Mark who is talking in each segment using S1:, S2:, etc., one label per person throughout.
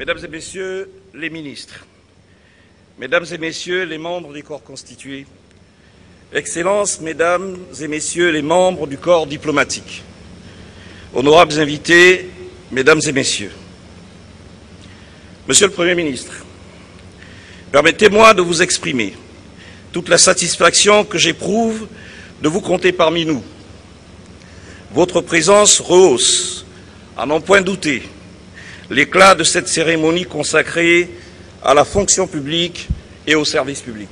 S1: Mesdames et Messieurs les ministres, Mesdames et Messieurs les membres du corps constitué, Excellences, Mesdames et Messieurs les membres du corps diplomatique, honorables invités, Mesdames et Messieurs, Monsieur le Premier ministre, permettez-moi de vous exprimer toute la satisfaction que j'éprouve de vous compter parmi nous. Votre présence rehausse, à n'en point douter, l'éclat de cette cérémonie consacrée à la fonction publique et au service public.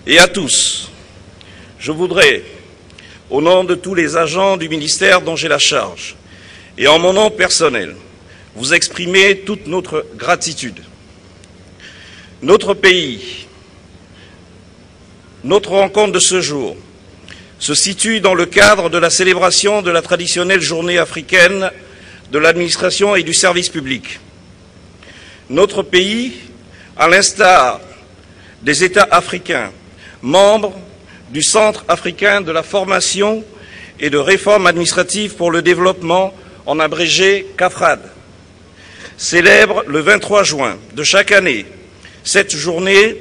S1: Et à tous, je voudrais, au nom de tous les agents du ministère dont j'ai la charge, et en mon nom personnel, vous exprimer toute notre gratitude. Notre pays, notre rencontre de ce jour, se situe dans le cadre de la célébration de la traditionnelle journée africaine de l'administration et du service public. Notre pays, à l'instar des États africains, membres du Centre africain de la formation et de réforme administrative pour le développement, en abrégé CAFRAD, célèbre le 23 juin de chaque année cette journée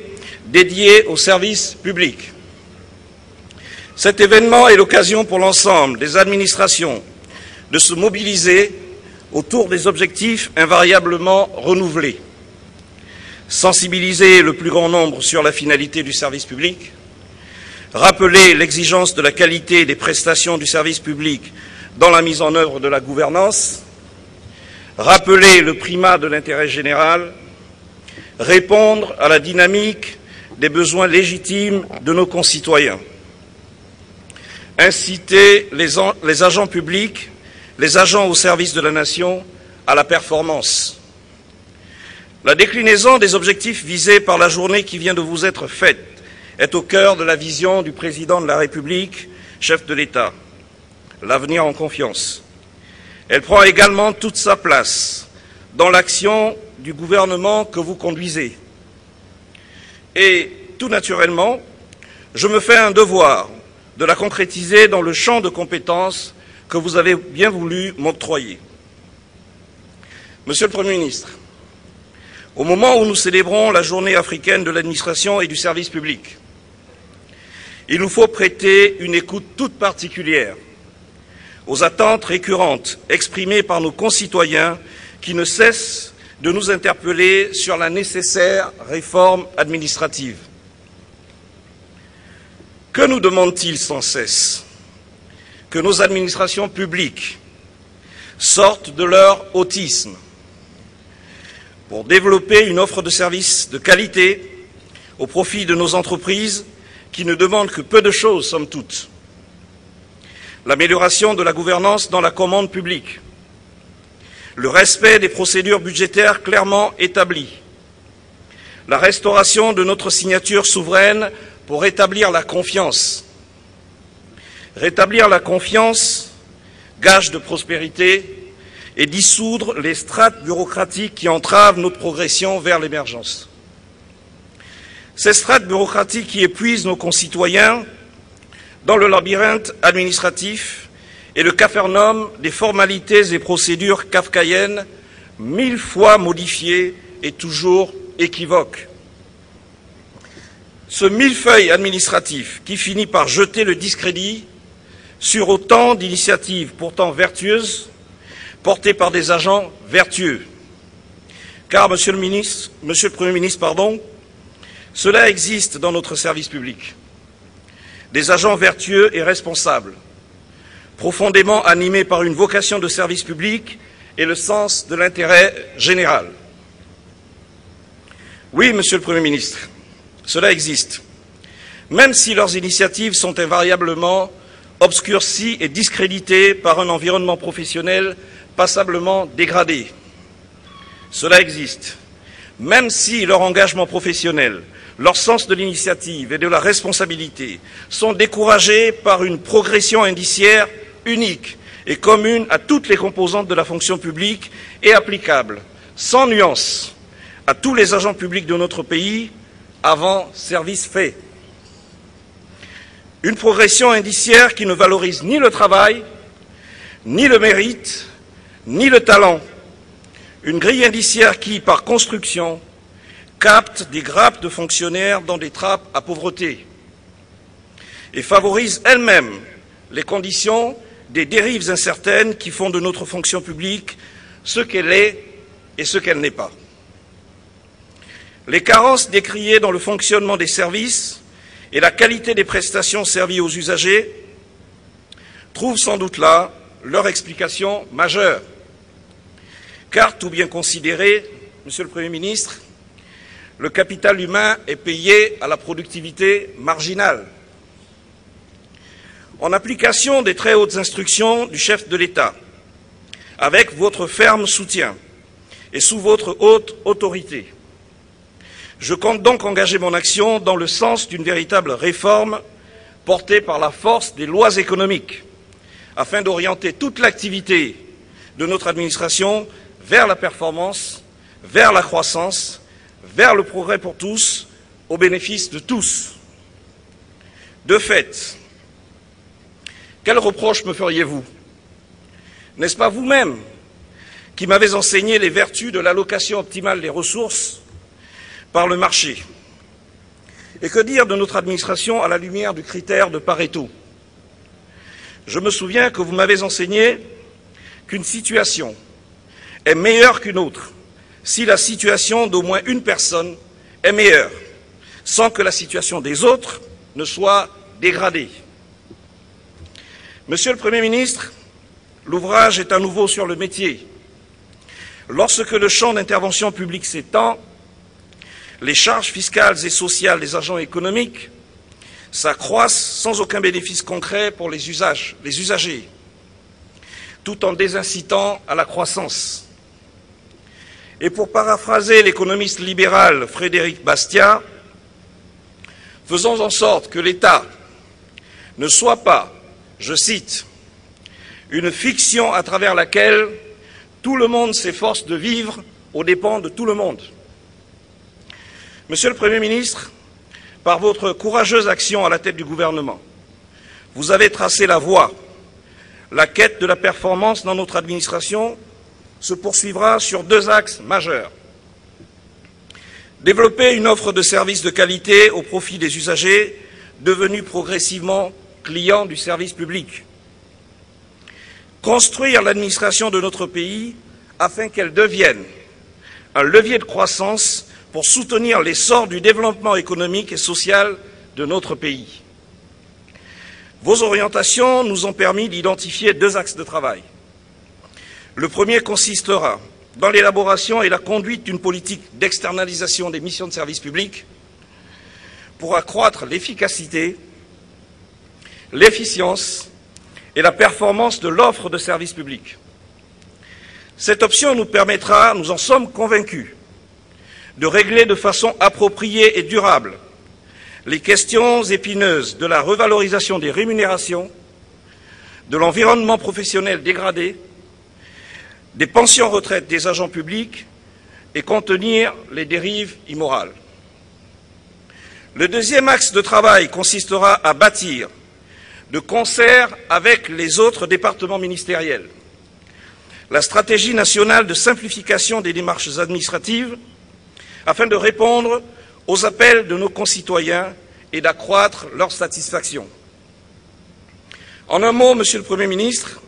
S1: dédiée au service public. Cet événement est l'occasion pour l'ensemble des administrations de se mobiliser autour des objectifs invariablement renouvelés. Sensibiliser le plus grand nombre sur la finalité du service public, rappeler l'exigence de la qualité des prestations du service public dans la mise en œuvre de la gouvernance, rappeler le primat de l'intérêt général, répondre à la dynamique des besoins légitimes de nos concitoyens, inciter les agents publics, les agents au service de la nation à la performance. La déclinaison des objectifs visés par la journée qui vient de vous être faite est au cœur de la vision du Président de la République, chef de l'État, l'avenir en confiance. Elle prend également toute sa place dans l'action du gouvernement que vous conduisez. Et tout naturellement, je me fais un devoir de la concrétiser dans le champ de compétences que vous avez bien voulu m'octroyer. Monsieur le Premier ministre, au moment où nous célébrons la journée africaine de l'administration et du service public, il nous faut prêter une écoute toute particulière aux attentes récurrentes exprimées par nos concitoyens qui ne cessent de nous interpeller sur la nécessaire réforme administrative. Que nous demandent-ils sans cesse? Que nos administrations publiques sortent de leur autisme pour développer une offre de services de qualité au profit de nos entreprises qui ne demandent que peu de choses, somme toute. L'amélioration de la gouvernance dans la commande publique, le respect des procédures budgétaires clairement établies, la restauration de notre signature souveraine pour rétablir la confiance. Rétablir la confiance, gage de prospérité, et dissoudre les strates bureaucratiques qui entravent notre progression vers l'émergence. Ces strates bureaucratiques qui épuisent nos concitoyens dans le labyrinthe administratif et le capharnaüm des formalités et procédures kafkaïennes, 1000 fois modifiées et toujours équivoques. Ce millefeuille administratif qui finit par jeter le discrédit sur autant d'initiatives pourtant vertueuses, portées par des agents vertueux. Car, Monsieur le Premier ministre, cela existe dans notre service public. Des agents vertueux et responsables, profondément animés par une vocation de service public et le sens de l'intérêt général. Oui, Monsieur le Premier ministre, cela existe, même si leurs initiatives sont invariablement obscurcies et discréditées par un environnement professionnel passablement dégradé. Cela existe, même si leur engagement professionnel, leur sens de l'initiative et de la responsabilité sont découragés par une progression indiciaire unique et commune à toutes les composantes de la fonction publique et applicable, sans nuance, à tous les agents publics de notre pays, avant service fait. Une progression indiciaire qui ne valorise ni le travail, ni le mérite, ni le talent. Une grille indiciaire qui, par construction, capte des grappes de fonctionnaires dans des trappes à pauvreté et favorise elle-même les conditions des dérives incertaines qui font de notre fonction publique ce qu'elle est et ce qu'elle n'est pas. Les carences décriées dans le fonctionnement des services et la qualité des prestations servies aux usagers trouvent sans doute là leur explication majeure. Car, tout bien considéré, Monsieur le Premier ministre, le capital humain est payé à la productivité marginale. En application des très hautes instructions du chef de l'État, avec votre ferme soutien et sous votre haute autorité, je compte donc engager mon action dans le sens d'une véritable réforme portée par la force des lois économiques, afin d'orienter toute l'activité de notre administration vers la performance, vers la croissance, vers le progrès pour tous, au bénéfice de tous. De fait, quel reproche me feriez-vous? N'est-ce pas vous-même qui m'avez enseigné les vertus de l'allocation optimale des ressources par le marché? Et que dire de notre administration à la lumière du critère de Pareto? Je me souviens que vous m'avez enseigné qu'une situation est meilleure qu'une autre si la situation d'au moins une personne est meilleure, sans que la situation des autres ne soit dégradée. Monsieur le Premier ministre, l'ouvrage est à nouveau sur le métier. Lorsque le champ d'intervention publique s'étend, les charges fiscales et sociales des agents économiques s'accroissent sans aucun bénéfice concret pour les usagers, tout en désincitant à la croissance. Et pour paraphraser l'économiste libéral Frédéric Bastiat, faisons en sorte que l'État ne soit pas, je cite, une fiction à travers laquelle tout le monde s'efforce de vivre aux dépens de tout le monde. Monsieur le Premier ministre, par votre courageuse action à la tête du gouvernement, vous avez tracé la voie. La quête de la performance dans notre administration se poursuivra sur deux axes majeurs. Développer une offre de services de qualité au profit des usagers devenus progressivement clients du service public. Construire l'administration de notre pays afin qu'elle devienne un levier de croissance pour soutenir l'essor du développement économique et social de notre pays. Vos orientations nous ont permis d'identifier deux axes de travail. Le premier consistera dans l'élaboration et la conduite d'une politique d'externalisation des missions de service public pour accroître l'efficacité, l'efficience et la performance de l'offre de service public. Cette option nous permettra, nous en sommes convaincus, de régler de façon appropriée et durable les questions épineuses de la revalorisation des rémunérations, de l'environnement professionnel dégradé, des pensions retraite des agents publics et contenir les dérives immorales. Le deuxième axe de travail consistera à bâtir, de concert avec les autres départements ministériels, la stratégie nationale de simplification des démarches administratives afin de répondre aux appels de nos concitoyens et d'accroître leur satisfaction. En un mot, Monsieur le Premier ministre,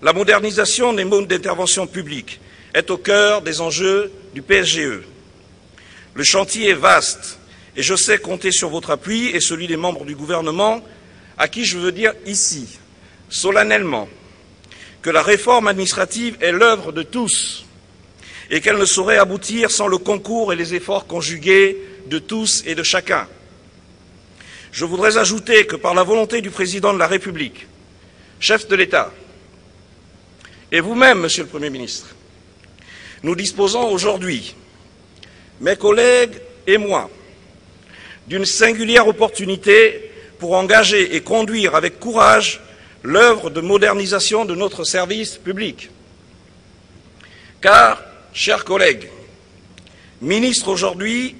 S1: la modernisation des modes d'intervention publique est au cœur des enjeux du PSGE. Le chantier est vaste et je sais compter sur votre appui et celui des membres du gouvernement à qui je veux dire ici, solennellement, que la réforme administrative est l'œuvre de tous et qu'elle ne saurait aboutir sans le concours et les efforts conjugués de tous et de chacun. Je voudrais ajouter que par la volonté du Président de la République, chef de l'État, et vous-même, Monsieur le Premier ministre, nous disposons aujourd'hui, mes collègues et moi, d'une singulière opportunité pour engager et conduire avec courage l'œuvre de modernisation de notre service public. Car, chers collègues, ministres aujourd'hui,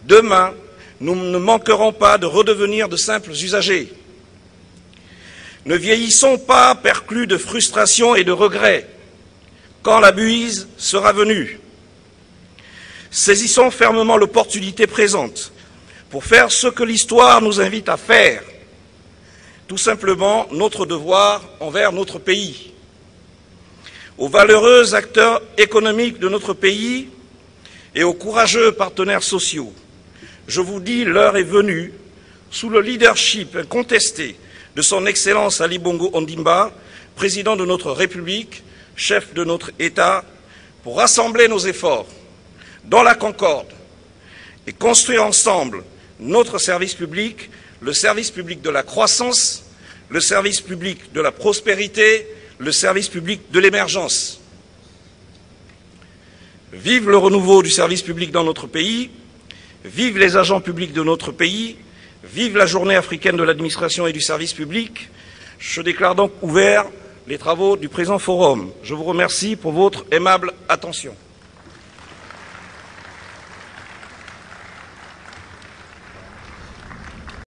S1: demain, nous ne manquerons pas de redevenir de simples usagers. Ne vieillissons pas perclus de frustration et de regrets. quand la buise sera venue. Saisissons fermement l'opportunité présente pour faire ce que l'histoire nous invite à faire, tout simplement notre devoir envers notre pays. Aux valeureux acteurs économiques de notre pays et aux courageux partenaires sociaux, je vous dis, l'heure est venue, sous le leadership incontesté de son Excellence Ali Bongo Ondimba, président de notre République, chef de notre État, pour rassembler nos efforts dans la concorde et construire ensemble notre service public, le service public de la croissance, le service public de la prospérité, le service public de l'émergence. Vive le renouveau du service public dans notre pays, vive les agents publics de notre pays, vive la journée africaine de l'administration et du service public. Je déclare donc ouverts les travaux du présent forum. Je vous remercie pour votre aimable attention.